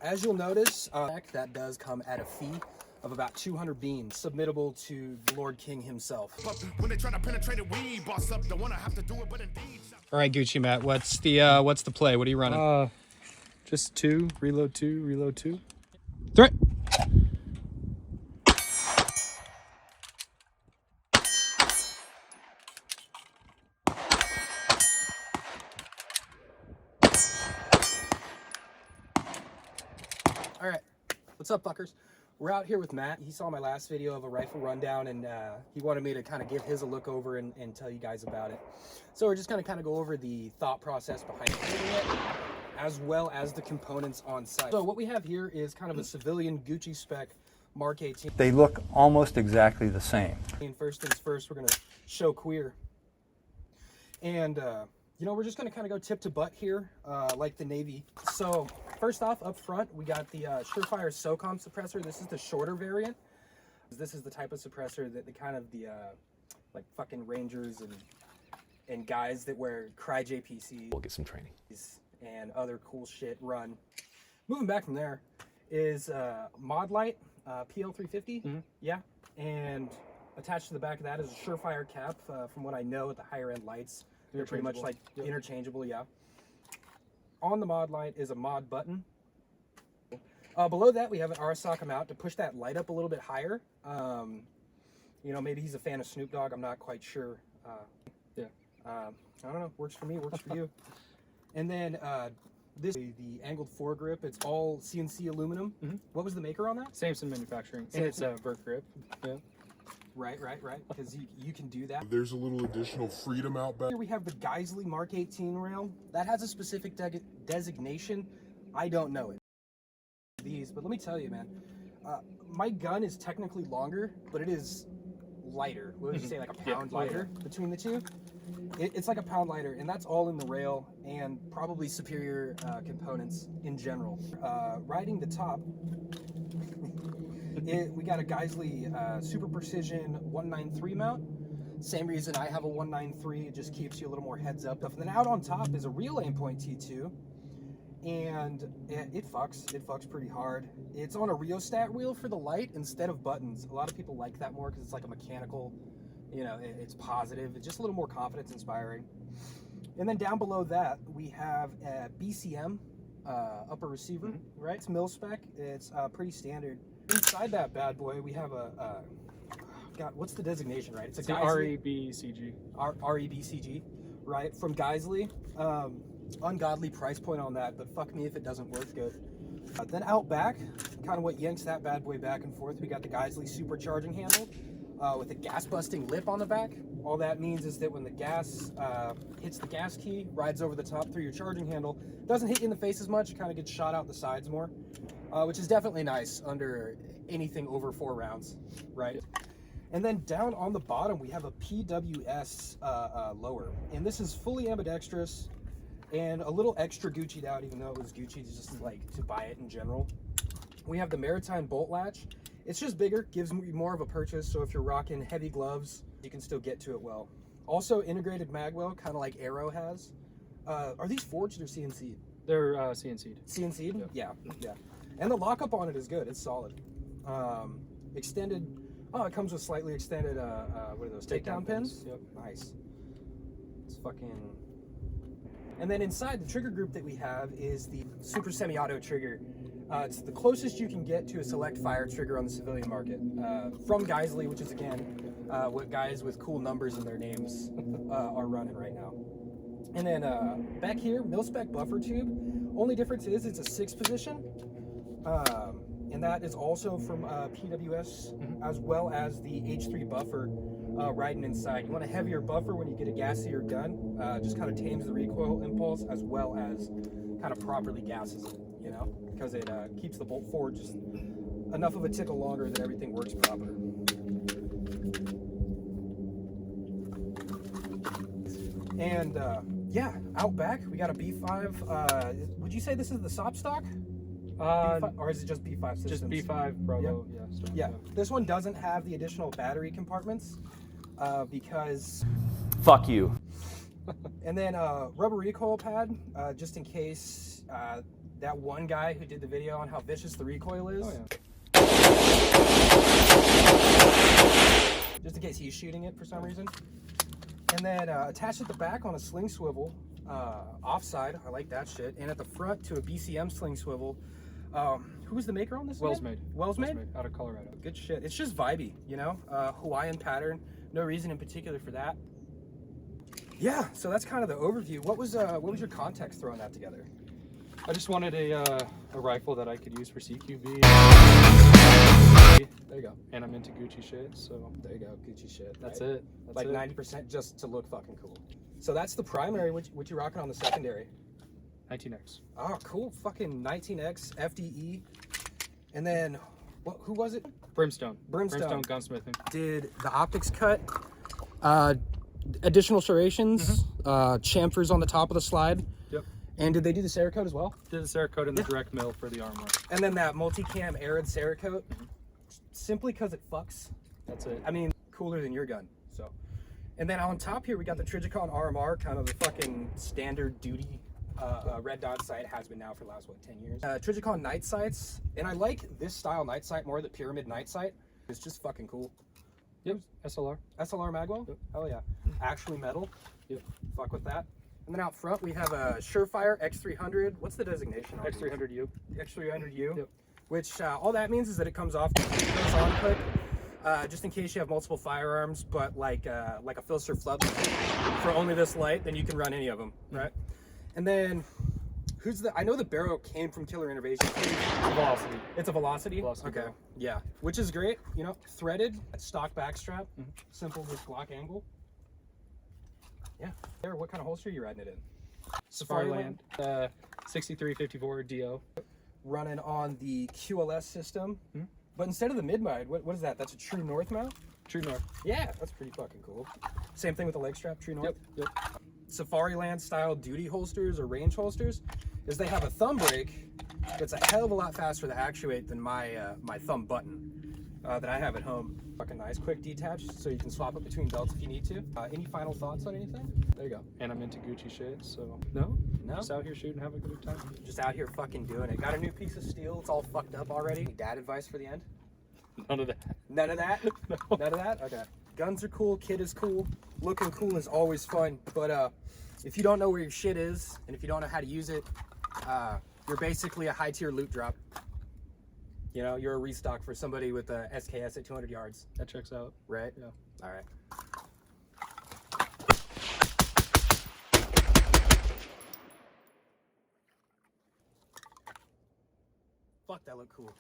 As you'll notice, that does come at a fee of about 200 beans, submittable to the Lord King himself. When they try to penetrate it, we boss up. Don't want to have to do it, but indeed. All right, Gucci Matt, what's the play? What are you running? Just two, reload two. Threat. All right, what's up, fuckers? We're out here with Matt. He saw my last video of a rifle rundown, and he wanted me to kind of give his a look over and tell you guys about it. So we're just going to kind of go over the thought process behind building it, as well as the components on site. So what we have here is kind of a civilian Gucci spec Mark 18. They look almost exactly the same. First things first, we're going to show queer. And, you know, we're just going to kind of go tip to butt here, like the Navy. So first off, up front, we got the Surefire SOCOM suppressor. This is the shorter variant. This is the type of suppressor that like fucking Rangers and guys that wear Cry JPC. We'll get some training. And other cool shit run. Moving back from there is Mod Light PL350. Yeah. And attached to the back of that is a Surefire cap. From what I know, at the higher end lights, they're pretty much like interchangeable. Yeah. On the Mod Light is a mod button. Below that, we have an RSOC mount to push that light up a little bit higher. You know, maybe he's a fan of Snoop Dogg. I'm not quite sure. I don't know. Works for me. Works for you. And then this the angled foregrip. It's all CNC aluminum. What was the maker on that? Samson Manufacturing. And it's a vert grip. Yeah. Right. Because you can do that. There's a little additional freedom out back. Here we have the Geisley Mark 18 rail. That has a specific designation. I don't know it. But let me tell you, man, my gun is technically longer, but it is lighter. What would you say, like a pound lighter between the two? It's like a pound lighter, and that's all in the rail and probably superior components in general. Riding the top, we got a Geisley Super Precision 193 mount. Same reason I have a 193, it just keeps you a little more heads up. And then out on top is a real Aimpoint T2, and it fucks pretty hard. It's on a rheostat wheel for the light instead of buttons. A lot of people like that more because it's like a mechanical, you know, it's positive. It's just a little more confidence inspiring. And then down below that, we have a BCM upper receiver, right? It's mil spec. It's pretty standard. Inside that bad boy, we have God, what's the designation, right? It's a REBCG. REBCG, right? From Geisley. Ungodly price point on that, but fuck me if it doesn't work good. Then out back, kind of what yanks that bad boy back and forth, we got the Geisley supercharging handle with a gas busting lip on the back. All that means is that when the gas hits the gas key, rides over the top through your charging handle, doesn't hit you in the face as much, kind of gets shot out the sides more, which is definitely nice under anything over 4 rounds, right? And then down on the bottom, we have a PWS lower, and this is fully ambidextrous and a little extra Gucci'd out, even though it was Gucci just like to buy it in general. We have the Maritime bolt latch. It's just bigger, gives you more of a purchase, so if you're rocking heavy gloves, you can still get to it well. Also integrated magwell, kind of like Arrow has. Are these forged or CNC'd? They're CNC'd. CNC'd? Yeah. And the lockup on it is good, it's solid. Extended, it comes with slightly extended, what are those, takedown pins? Yep. Nice. It's fucking... And then inside the trigger group that we have is the super semi-auto trigger. It's the closest you can get to a select fire trigger on the civilian market. From Geisley, which is again, what guys with cool numbers in their names are running right now. And then back here, mil-spec buffer tube. Only difference is it's a 6 position. And that is also from PWS, as well as the H3 buffer riding inside. You want a heavier buffer when you get a gassier gun. Just kind of tames the recoil impulse, as well as kind of properly gasses it, you know, because it keeps the bolt forward just enough of a tickle longer that everything works proper. And yeah, out back we got a B5. Would you say this is the SOP stock? Or is it just B5 systems? Just B5 Bravo, yeah. This one doesn't have the additional battery compartments because... Fuck you. And then rubber recoil pad, just in case that one guy who did the video on how vicious the recoil is. Oh, yeah. Just in case he's shooting it for some reason. And then attached at the back on a sling swivel, offside, I like that shit. And at the front to a BCM sling swivel. Who was the maker on this? Wells again? made. Wells made? Out of Colorado. Good shit. It's just vibey, you know? Hawaiian pattern. No reason in particular for that. Yeah, so that's kind of the overview. What was your context throwing that together? I just wanted a rifle that I could use for CQB. There you go. And I'm into Gucci shit, so There you go. Gucci shit. that's right? it. That's Like it. 90% just to look fucking cool. So that's the primary. What you rocking on the secondary? 19X. Oh, cool. Fucking 19X FDE. And then, who was it? Brimstone. Brimstone. Gunsmithing. Did the optics cut? Additional serrations, chamfers on the top of the slide. Yep. And did they do the Cerakote as well? Did the Cerakote in the direct mill for the armor. And then that multicam arid Cerakote, simply because it fucks. That's it. I mean, cooler than your gun. So, and then on top here we got the Trijicon RMR, kind of the fucking standard duty red dot sight, has been now for the last 10 years. Trijicon night sights, and I like this style night sight more. The pyramid night sight. It's just fucking cool. Yep. SLR. SLR magwell. Yep. Hell yeah. Actually metal. Yep. Fuck with that. And then out front we have a Surefire X300. What's the designation on these? X300U. X300U. Yep. Which all that means is that it comes off goes on quick, just in case you have multiple firearms, but like a Filster flub for only this light, then you can run any of them, right? And then I know the barrel came from Killer Innovations. Velocity. It's a Velocity? Velocity Okay. barrel. Yeah. Which is great, you know, threaded, stock backstrap, simple with Glock angle. Yeah. There, what kind of holster are you riding it in? Safariland. 6354 DO. Running on the QLS system. But instead of the mid-mod, what is that? That's a True North mount? True North. Yeah, that's pretty fucking cool. Same thing with the leg strap, True North. Yep. Safariland style duty holsters or range holsters is they have a thumb brake that's a hell of a lot faster to actuate than my my thumb button that I have at home. Fucking nice, quick detach, so you can swap it between belts if you need to. Any final thoughts on anything? There you go. And I'm into Gucci shit, so No? just out here shooting, having a good time. Just out here fucking doing it. Got a new piece of steel. It's all fucked up already. Any dad advice for the end? None of that. None of that? No. None of that? Okay. Guns are cool, kit is cool, looking cool is always fun, but if you don't know where your shit is, and if you don't know how to use it, you're basically a high tier loot drop. You know, you're a restock for somebody with a SKS at 200 yards. That checks out. Right? Yeah. All right. Fuck, that looked cool.